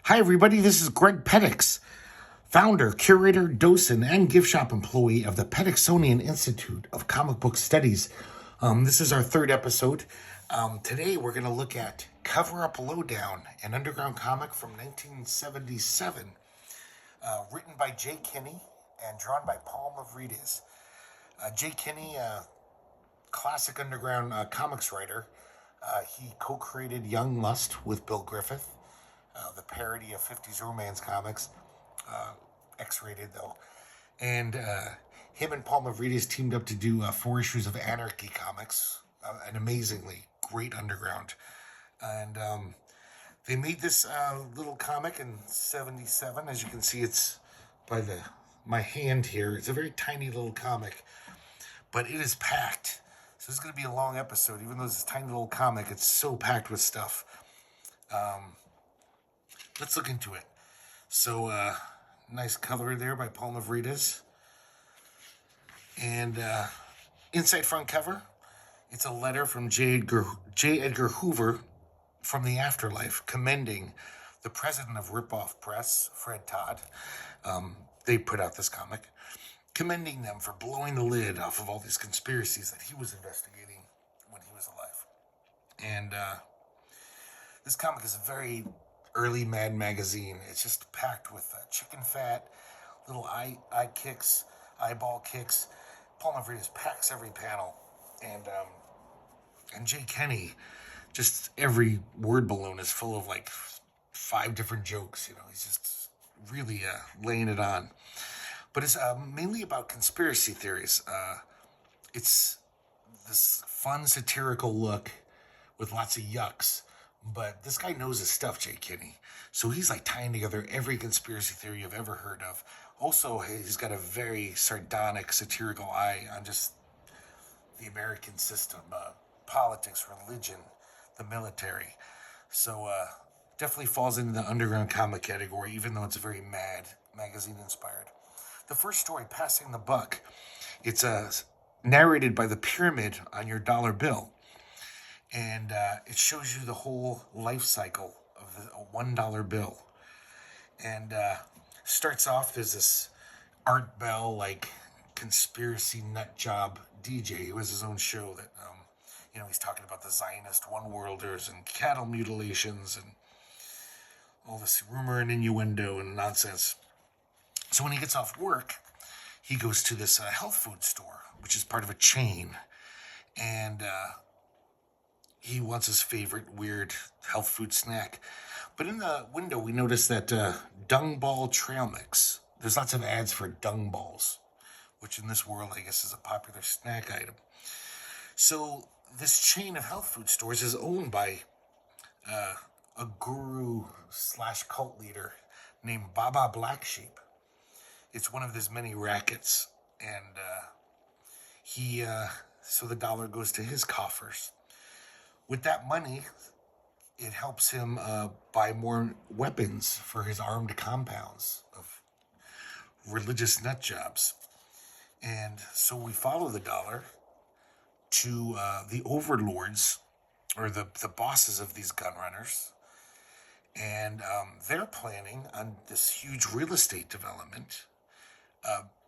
Hi, everybody. This is Greg-Petix, founder, curator, docent, and gift shop employee of the Petixonian Institute of Comic Book Studies. This is our third episode. Today, we're going to look at Cover Up Lowdown, an underground comic from 1977, written by Jay Kinney and drawn by Paul Mavrides. Jay Kinney, classic underground comics writer, he co-created Young Lust with Bill Griffith. The parody of 50s romance comics, X-rated though. And him and Paul Mavrides teamed up to do 4 issues of Anarchy Comics, an amazingly great underground. And they made this little comic in 77. As you can see, it's by my hand here. It's a very tiny little comic, but it is packed. So this is going to be a long episode. Even though it's a tiny little comic, it's so packed with stuff. Let's look into it. So, nice cover there by Paul Mavrides. And inside front cover, it's a letter from J. Edgar Hoover from the afterlife, commending the president of Ripoff Press, Fred Todd. They put out this comic, commending them for blowing the lid off of all these conspiracies that he was investigating when he was alive. And this comic is very early Mad magazine. It's just packed with chicken fat, little eye kicks, eyeball kicks. Paul Mavrides packs every panel, and Jay Kinney, just every word balloon is full of like 5 different jokes. You know, he's just really laying it on. But it's mainly about conspiracy theories. It's this fun satirical look with lots of yucks. But this guy knows his stuff, Jay Kinney. So he's like tying together every conspiracy theory you've ever heard of. Also, he's got a very sardonic, satirical eye on just the American system, politics, religion, the military. So definitely falls into the underground comic category, even though it's very Mad magazine inspired. The first story, Passing the Buck, it's narrated by the pyramid on your dollar bill. And it shows you the whole life cycle of a $1 bill. And starts off as this Art Bell, like, conspiracy nut job DJ who has his own show that, he's talking about the Zionist one-worlders and cattle mutilations and all this rumor and innuendo and nonsense. So when he gets off work, he goes to this health food store, which is part of a chain. And he wants his favorite weird health food snack. But in the window, we notice that dung ball trail mix. There's lots of ads for dung balls, which in this world, I guess, is a popular snack item. So this chain of health food stores is owned by a guru / cult leader named Baba Black Sheep. It's one of his many rackets. And so the dollar goes to his coffers. With that money, it helps him buy more weapons for his armed compounds of religious nut jobs. And so we follow the dollar to the overlords, or the bosses of these gun runners. And they're planning on this huge real estate development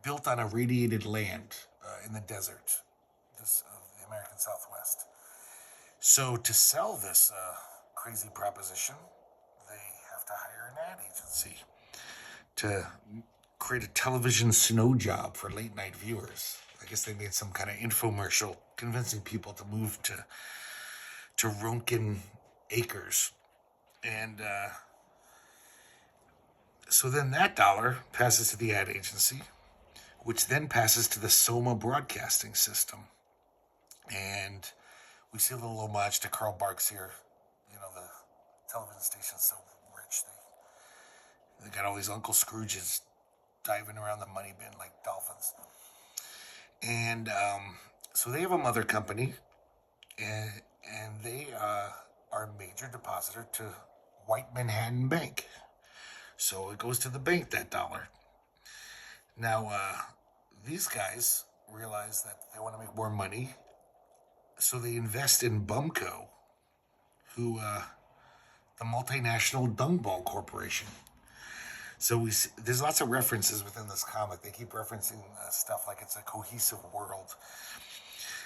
built on irradiated land in the desert, the American Southwest. So to sell this crazy proposition, they have to hire an ad agency to create a television snow job for late night viewers. I guess they made some kind of infomercial convincing people to move to Ronkin Acres. And so then that dollar passes to the ad agency, which then passes to the Soma broadcasting system. And we see a little homage to Karl Barks here. You know, the television station's so rich. They got all these Uncle Scrooges diving around the money bin like dolphins. And so they have a mother company, and they are a major depositor to White Manhattan Bank. So it goes to the bank, that dollar. Now, these guys realize that they want to make more money, so they invest in Bumco, who the multinational Dung Ball Corporation. So there's lots of references within this comic. They keep referencing stuff like it's a cohesive world.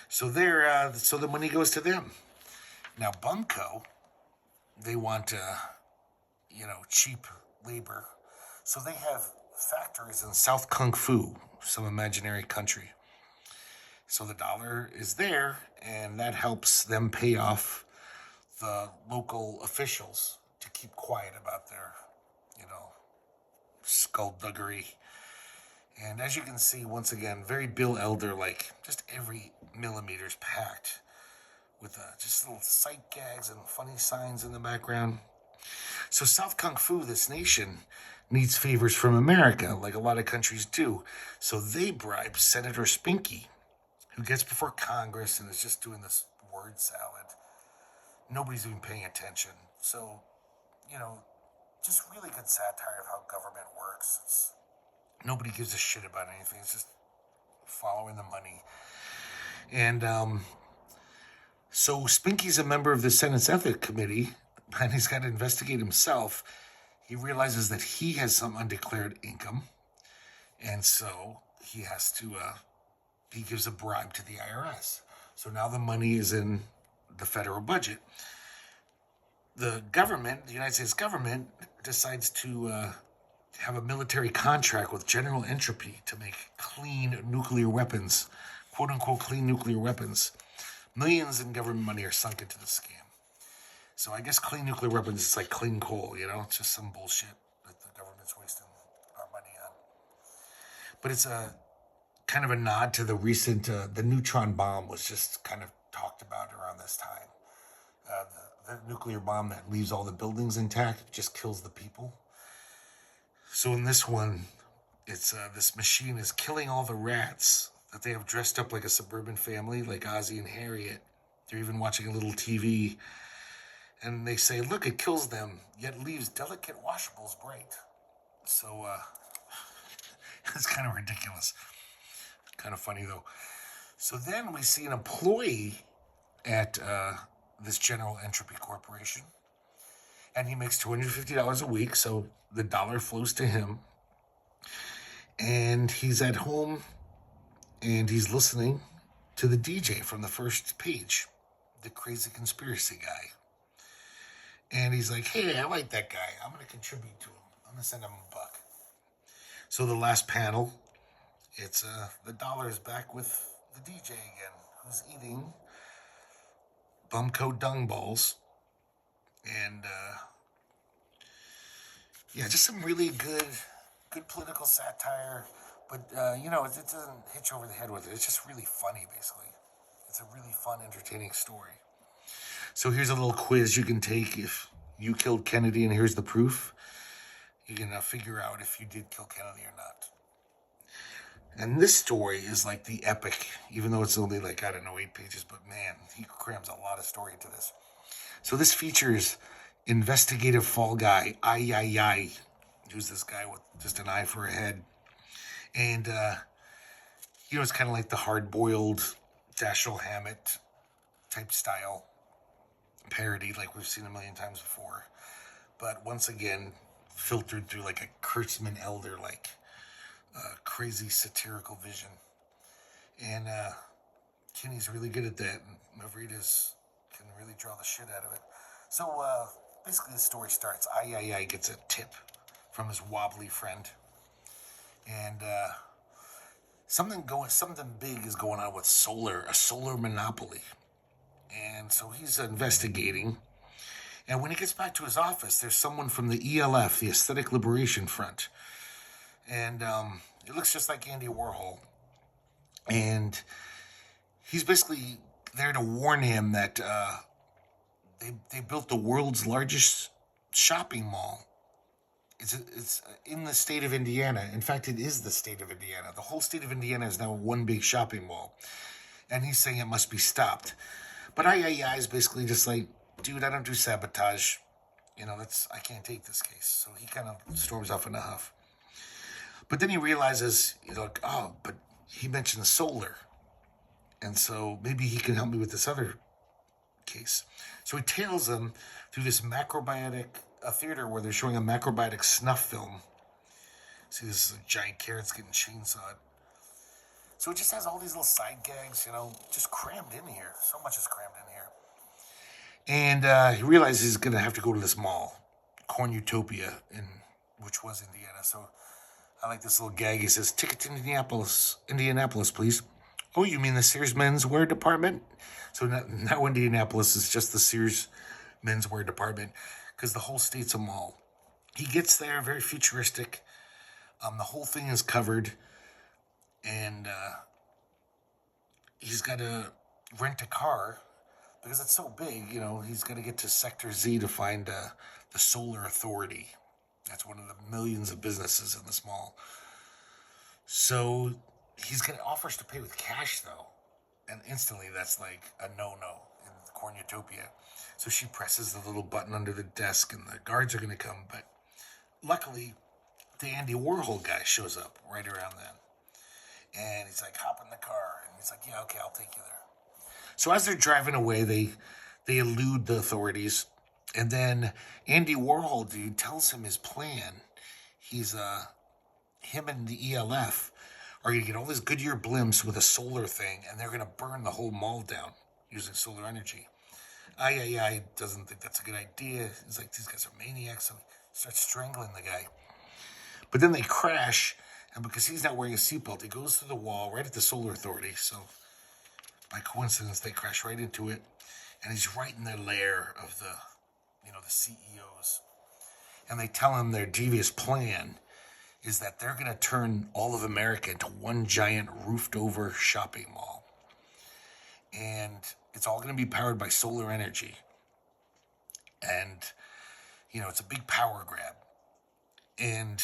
So so the money goes to them. Now Bumco, they want cheap labor, so they have factories in South Kung Fu, some imaginary country. So the dollar is there, and that helps them pay off the local officials to keep quiet about their, skullduggery. And as you can see, once again, very Bill Elder-like. Just every millimeter's packed with just little sight gags and funny signs in the background. So South Kung Fu, this nation, needs favors from America, like a lot of countries do. So they bribe Senator Spinky, who gets before Congress and is just doing this word salad. Nobody's even paying attention. So, just really good satire of how government works. Nobody gives a shit about anything. It's just following the money. And so Spinky's a member of the Senate's Ethics Committee, and he's got to investigate himself. He realizes that he has some undeclared income, and so he has to, he gives a bribe to the IRS. So now the money is in the federal budget. The government, the United States government, decides to have a military contract with General Entropy to make clean nuclear weapons, quote-unquote clean nuclear weapons. Millions in government money are sunk into the scam. So I guess clean nuclear weapons is like clean coal, It's just some bullshit that the government's wasting our money on. But it's a kind of a nod to the recent, the neutron bomb was just kind of talked about around this time. The nuclear bomb that leaves all the buildings intact, just kills the people. So in this one, it's this machine is killing all the rats that they have dressed up like a suburban family, like Ozzie and Harriet. They're even watching a little TV. And they say, look, it kills them, yet leaves delicate washables bright. So it's kind of ridiculous. Kind of funny, though. So then we see an employee at this General Entropy Corporation, and he makes $250 a week, so the dollar flows to him. And he's at home, and he's listening to the DJ from the first page, the crazy conspiracy guy. And he's like, hey, I like that guy. I'm going to contribute to him. I'm going to send him $1. So the last panel, it's the dollar is back with the DJ again, who's eating Bumco dung balls. And, just some really good political satire. But, it doesn't hit you over the head with it. It's just really funny, basically. It's a really fun, entertaining story. So here's a little quiz you can take if you killed Kennedy, and here's the proof. You can figure out if you did kill Kennedy or not. And this story is like the epic, even though it's only 8 pages, but man, he crams a lot of story into this. So this features investigative fall guy, I, who's this guy with just an eye for a head. And, it's kind of like the hard-boiled Dashiell Hammett type style parody like we've seen a million times before. But once again, filtered through like a Kurtzman Elder, crazy satirical vision. And Kinney's really good at that, and Mavrides can really draw the shit out of it. So basically the story starts, I gets a tip from his wobbly friend. And something big is going on with a solar monopoly. And so he's investigating. And when he gets back to his office, there's someone from the ELF, the Aesthetic Liberation Front. And it looks just like Andy Warhol. And he's basically there to warn him that they built the world's largest shopping mall. It's in the state of Indiana. In fact, it is the state of Indiana. The whole state of Indiana is now one big shopping mall. And he's saying it must be stopped. But I is basically just like, dude, I don't do sabotage. I can't take this case. So he kind of storms off in a huff. But then he realizes, but he mentioned solar. And so maybe he can help me with this other case. So he tails them through this macrobiotic theater where they're showing a macrobiotic snuff film. See, this is a giant carrots getting chainsawed. So it just has all these little side gags, just crammed in here. So much is crammed in here. And he realizes he's going to have to go to this mall, Cornutopia, which was Indiana. So I like this little gag. He says, "Ticket to Indianapolis, please." "Oh, you mean the Sears menswear department?" So now Indianapolis is just the Sears menswear department because the whole state's a mall. He gets there, very futuristic. The whole thing is covered, and he's got to rent a car because it's so big. He's got to get to Sector Z to find the Solar Authority. That's one of the millions of businesses in this mall. So offers to pay with cash, though. And instantly, that's like a no-no in Cornutopia. So she presses the little button under the desk, and the guards are going to come. But luckily, the Andy Warhol guy shows up right around then. And he's like, "Hop in the car." And he's like, "Yeah, okay, I'll take you there." So as they're driving away, they elude the authorities. And then Andy Warhol dude tells him his plan. Him and the ELF are going to get all these Goodyear blimps with a solar thing, and they're going to burn the whole mall down using solar energy. I doesn't think that's a good idea. He's like, these guys are maniacs, so he starts strangling the guy. But then they crash, and because he's not wearing a seatbelt, he goes through the wall right at the Solar Authority. So by coincidence, they crash right into it, and he's right in their lair of the CEOs. And they tell him their devious plan is that they're going to turn all of America into one giant roofed-over shopping mall. And it's all going to be powered by solar energy. And, it's a big power grab. And,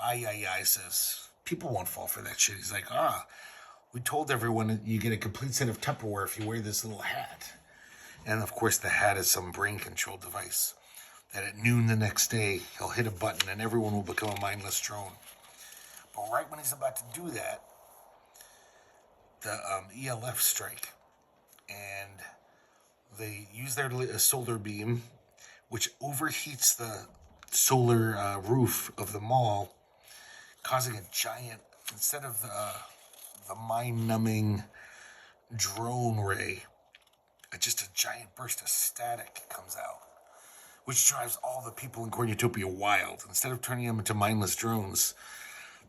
I says, people won't fall for that shit. He's like, we told everyone that you get a complete set of Tupperware if you wear this little hat. And, of course, the hat is some brain-controlled device that at noon the next day, he'll hit a button and everyone will become a mindless drone. But right when he's about to do that, the ELF strike. And they use their solar beam, which overheats the solar roof of the mall, causing a giant, instead of the mind-numbing drone ray, just a giant burst of static comes out, which drives all the people in Cornutopia wild. Instead of turning them into mindless drones,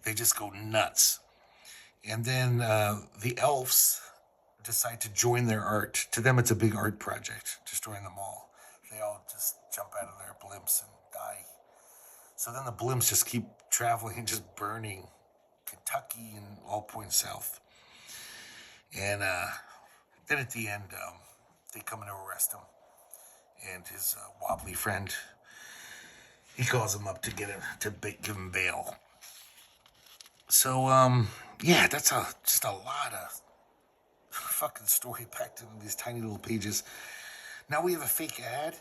they just go nuts. And then the elves decide to join their art. To them, it's a big art project, destroying the mall. They all just jump out of their blimps and die. So then the blimps just keep traveling and just burning Kentucky and all points south. And then at the end, they come in to arrest him. And his wobbly friend, he calls him up to give him bail. So, that's just a lot of fucking story packed in these tiny little pages. Now we have a fake ad.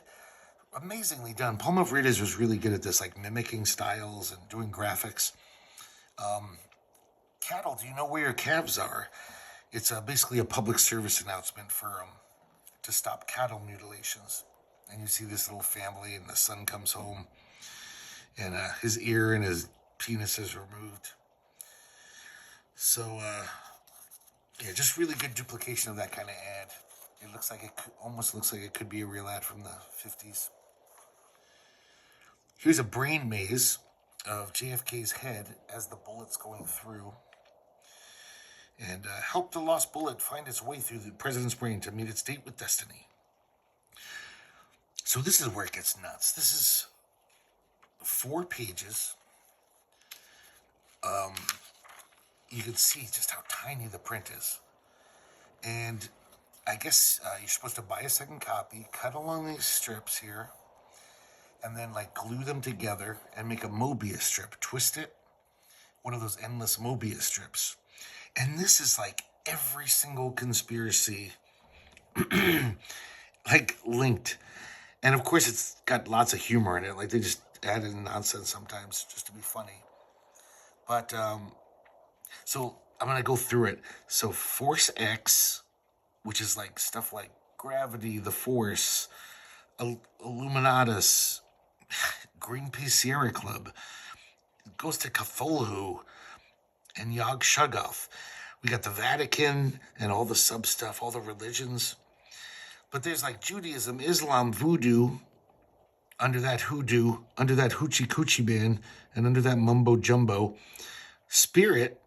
Amazingly done. Paul Mavrides was really good at this, like mimicking styles and doing graphics. Cattle, do you know where your calves are? It's basically a public service announcement for to stop cattle mutilations. And you see this little family, and the son comes home, and his ear and his penis is removed. So, just really good duplication of that kind of ad. It looks like almost looks like it could be a real ad from the 50s. Here's a brain maze of JFK's head as the bullet's going through. And help the lost bullet find its way through the president's brain to meet its date with destiny. So this is where it gets nuts. This is 4 pages. You can see just how tiny the print is. And I guess you're supposed to buy a second copy, cut along these strips here, and then glue them together and make a Mobius strip. Twist it. One of those endless Mobius strips. And this is every single conspiracy linked. And of course it's got lots of humor in it. They just add in nonsense sometimes just to be funny. But so I'm going to go through it. So Force X, which is stuff like gravity, the force, Illuminatus, Greenpeace Sierra Club. It goes to Cthulhu and Yog Shuggoth. We got the Vatican and all the sub stuff, all the religions. But there's like Judaism, Islam, Voodoo, under that hoodoo, under that hoochie coochie band, and under that mumbo jumbo. Spirit,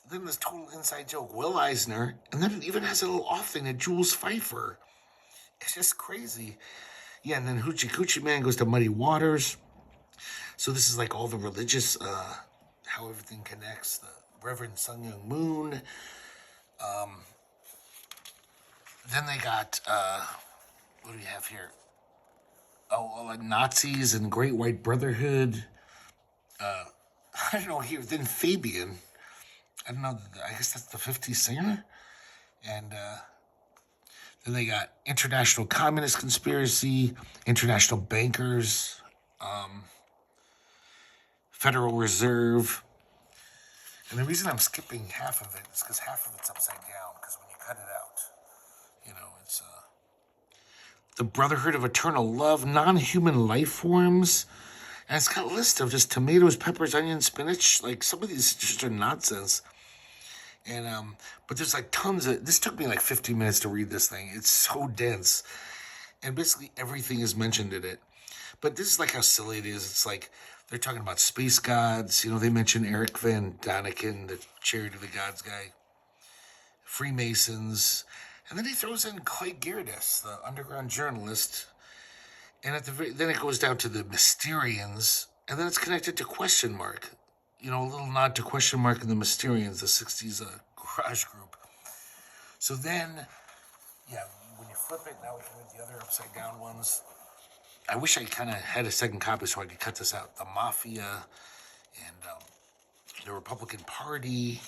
then this total inside joke, Will Eisner, and then it even has a little off thing to Jules Pfeiffer. It's just crazy. Yeah, and then Hoochie Coochie Man goes to Muddy Waters. So this is like all the religious, how everything connects. The Reverend Sun Myung Moon. Then they got, what do we have here? Like Nazis and Great White Brotherhood. I don't know here. Then Fabian. I don't know. I guess that's the 50s singer. And then they got International Communist Conspiracy, International Bankers, Federal Reserve. And the reason I'm skipping half of it is because half of it's upside down. Because when you cut it out, it's the Brotherhood of Eternal Love, non-human life forms. And it's got a list of just tomatoes, peppers, onions, spinach. Like, some of these just are nonsense. And, but there's like tons of, this took me like 15 minutes to read this thing. It's so dense. And basically everything is mentioned in it. But this is like how silly it is. It's like, they're talking about space gods. They mention Eric Van Daniken, the Chariot of the Gods guy. Freemasons. And then he throws in Clay Gerdes, the underground journalist. And then it goes down to the Mysterians. And then it's connected to Question Mark. A little nod to Question Mark and the Mysterians, the 60s garage group. So then, yeah, when you flip it, now we can read the other upside down ones. I wish I kind of had a second copy so I could cut this out. The Mafia and the Republican Party.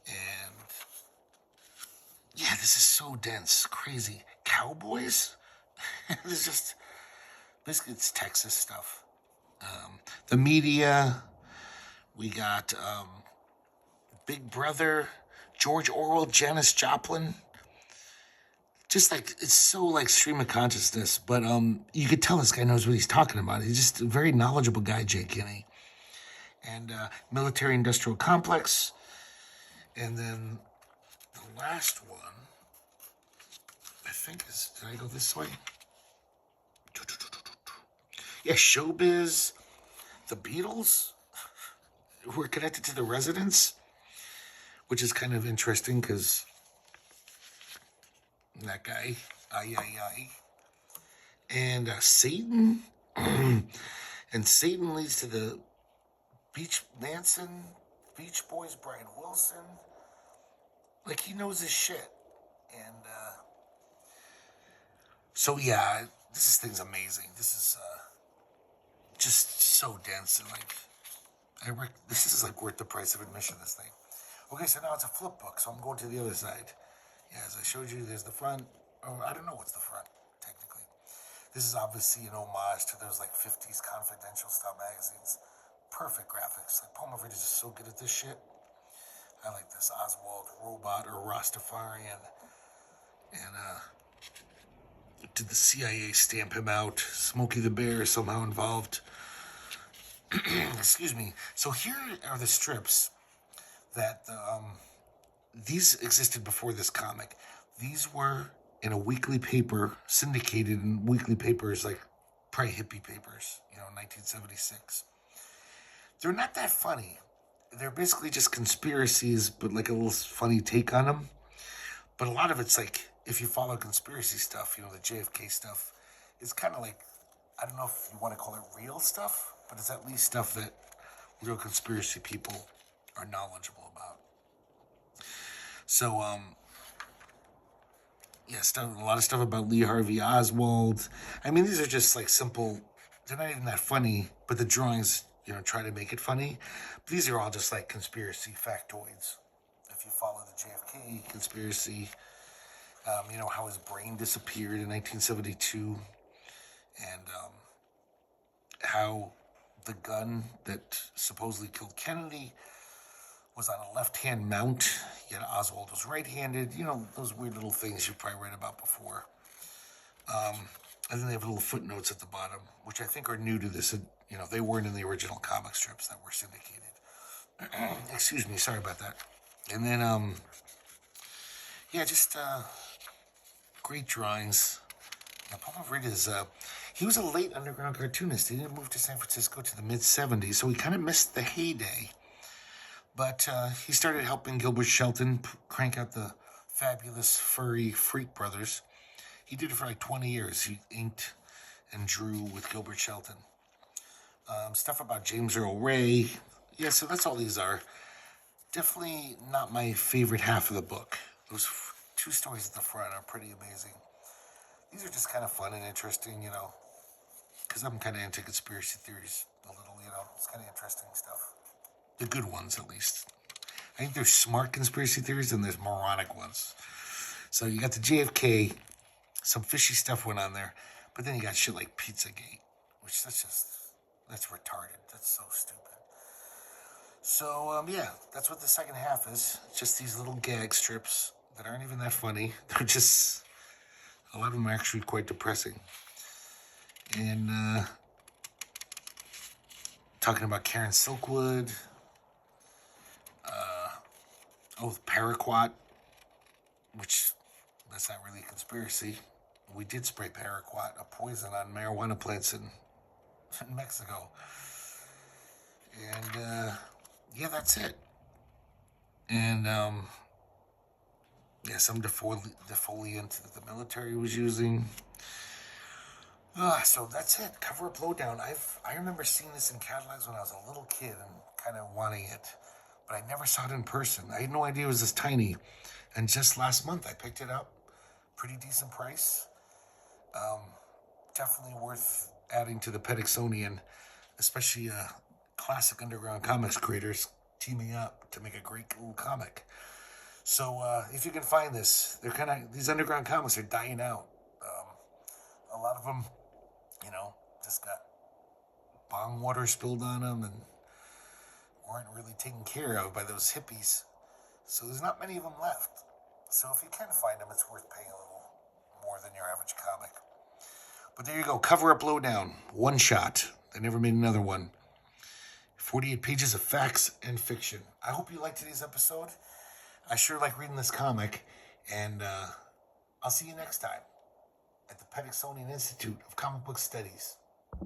And yeah, this is so dense, crazy. Cowboys? It's just, basically it's Texas stuff. The media. We got Big Brother, George Orwell, Janis Joplin. Just like, it's so like stream of consciousness. But you could tell this guy knows what he's talking about. He's just a very knowledgeable guy, Jay Kinney. And military-industrial complex. And then the last one, I think is, did I go this way? Yeah, Showbiz, the Beatles. We're connected to the Residents, which is kind of interesting because that guy, and Satan, and Satan leads to the Beach Boys, Brian Wilson. Like, he knows his shit, and so yeah, this thing's amazing. This is just so dense and like. This is like worth the price of admission, this thing. Okay, so now it's a flip book, so I'm going to the other side. Yeah, as I showed you, there's the front. Oh, I don't know what's the front, technically. This is obviously an homage to those like 50s confidential style magazines. Perfect graphics. Like, Paul Mavrides is so good at this shit. I like this. Oswald, Robot, or Rastafarian. And did the CIA stamp him out? Smokey the Bear is somehow involved. Excuse me. So here are the strips that these existed before this comic. These were in a weekly paper, syndicated in weekly papers, like probably hippie papers, 1976. They're not that funny. They're basically just conspiracies, but like a little funny take on them. But a lot of it's like, if you follow conspiracy stuff, the JFK stuff, it's kind of like, I don't know if you want to call it real stuff, but it's at least stuff that real conspiracy people are knowledgeable about. So, yeah, a lot of stuff about Lee Harvey Oswald. I mean, these are just like simple, they're not even that funny, but the drawings, try to make it funny. But these are all just like conspiracy factoids. If you follow the JFK conspiracy, how his brain disappeared in 1972, and how the gun that supposedly killed Kennedy was on a left-hand mount, yet Oswald was right-handed. You know, those weird little things you've probably read about before. And then they have little footnotes at the bottom, which I think are new to this. You know, they weren't in the original comic strips that were syndicated. Excuse me, sorry about that. And then, yeah, just great drawings. Now, Paul Mavrides, he was a late underground cartoonist. He didn't move to San Francisco to the mid-'70s, so he kind of missed the heyday. But he started helping Gilbert Shelton crank out the fabulous furry Freak Brothers. He did it for like 20 years. He inked and drew with Gilbert Shelton. Stuff about James Earl Ray. Yeah, so that's all these are. Definitely not my favorite half of the book. Those two stories at the front are pretty amazing. These are just kind of fun and interesting, you know, because I'm kind of into conspiracy theories a little, you know. It's kind of interesting stuff. The good ones, at least. I think there's smart conspiracy theories and there's moronic ones. So you got the JFK, some fishy stuff went on there, but then you got shit like Pizzagate, which that's retarded. That's so stupid. So, yeah, that's what the second half is. Just these little gag strips that aren't even that funny. They're just, a lot of them are actually quite depressing. And, talking about Karen Silkwood. Paraquat, which, that's not really a conspiracy. We did spray paraquat, a poison, on marijuana plants in Mexico. And, yeah, that's it. And, yeah, some defoliant that the military was using. So that's it. Cover Up Lowdown. I remember seeing this in catalogs when I was a little kid and kind of wanting it, but I never saw it in person. I had no idea it was this tiny. And just last month I picked it up. Pretty decent price. Definitely worth adding to the Petixonian, especially classic underground comics creators teaming up to make a great little comic. So if you can find this, these underground comics are dying out. A lot of them, you know, just got bong water spilled on them and weren't really taken care of by those hippies. So there's not many of them left. So if you can find them, it's worth paying a little more than your average comic. But there you go, Cover Up Lowdown, one shot. They never made another one. 48 pages of facts and fiction. I hope you liked today's episode. I sure like reading this comic. And I'll see you next time at the Petixonian Institute of Comic Book Studies.